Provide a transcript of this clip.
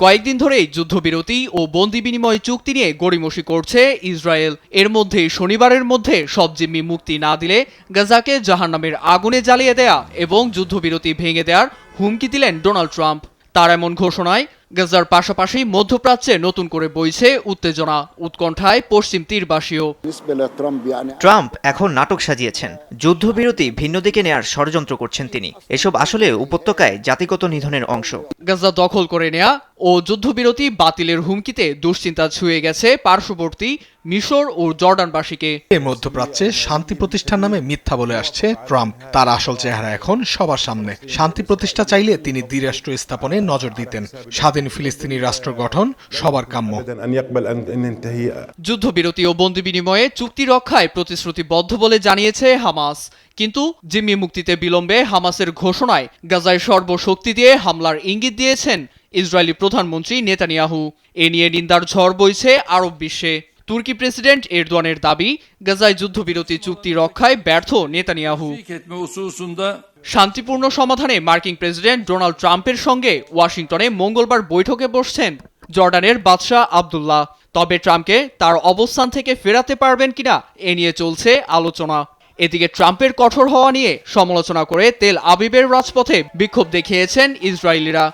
কয়েকদিন ধরেই যুদ্ধবিরতি ও বন্দি বিনিময় চুক্তি নিয়ে গড়িমসি করছে ইসরায়েল। এর মধ্যে শনিবারের মধ্যে সব জিম্মি মুক্তি না দিলে গাজাকে জাহান্নামের আগুনে জ্বালিয়ে দেয়া এবং যুদ্ধবিরতি ভেঙে দেওয়ার হুমকি দিলেন ডোনাল্ড ট্রাম্প। তার এমন ঘোষণায় গাজার পাশাপাশি মধ্যপ্রাচ্যে নতুন করে বইছে উত্তেজনা, উৎকণ্ঠায় পশ্চিম তীরবাসীও। ট্রাম্প এখন নাটক সাজিয়েছেন, যুদ্ধবিরতি ভিন্ন দিকে নেয়ার ষড়যন্ত্র করছেন তিনি। এসব আসলে উপত্যকায় জাতিগত নিধনের অংশ। গাজা দখল করে নেয়া ও যুদ্ধবিরতি বাতিলের হুমকিতে দুশ্চিন্তা ছুঁয়ে গেছে পার্শ্ববর্তী মিশর ও জর্ডানবাসীকে। মধ্যপ্রাচ্যে শান্তি প্রতিষ্ঠার নামে মিথ্যা বলে আসছে ট্রাম্প। তার আসল চেহারা এখন সবার সামনে। শান্তি প্রতিষ্ঠা চাইলে তিনি দ্বিরাষ্ট্র স্থাপনে নজর দিতেন। স্বাধীন ফিলিস্তিনি রাষ্ট্র গঠন সবার কাম্য। যুদ্ধবিরতি ও বন্দি বিনিময়ে চুক্তি রক্ষায় প্রতিশ্রুতিবদ্ধ বলে জানিয়েছে হামাস। কিন্তু জিম্মি মুক্তিতে বিলম্বে হামাসের ঘোষণায় গাজায় সর্বশক্তি দিয়ে হামলার ইঙ্গিত দিয়েছেন ইসরায়েলি প্রধানমন্ত্রী নেতানিয়াহু। এ নিয়ে নিন্দার ঝড় বইছে আরব বিশ্বে। তুর্কি প্রেসিডেন্ট এরদোয়ানের দাবি, গাজায় যুদ্ধবিরতি চুক্তি রক্ষায় ব্যর্থ নেতানিয়াহু। শান্তিপূর্ণ সমাধানে মার্কিন প্রেসিডেন্ট ডোনাল্ড ট্রাম্পের সঙ্গে ওয়াশিংটনে মঙ্গলবার বৈঠকে বসছেন জর্ডানের বাদশাহ আবদুল্লাহ। তবে ট্রাম্পকে তার অবস্থান থেকে ফেরাতে পারবেন কিনা এ নিয়ে চলছে আলোচনা। এদিকে ট্রাম্পের কঠোর হওয়া নিয়ে সমালোচনা করে তেল আবিবের রাজপথে বিক্ষোভ দেখিয়েছেন ইসরায়েলিরা।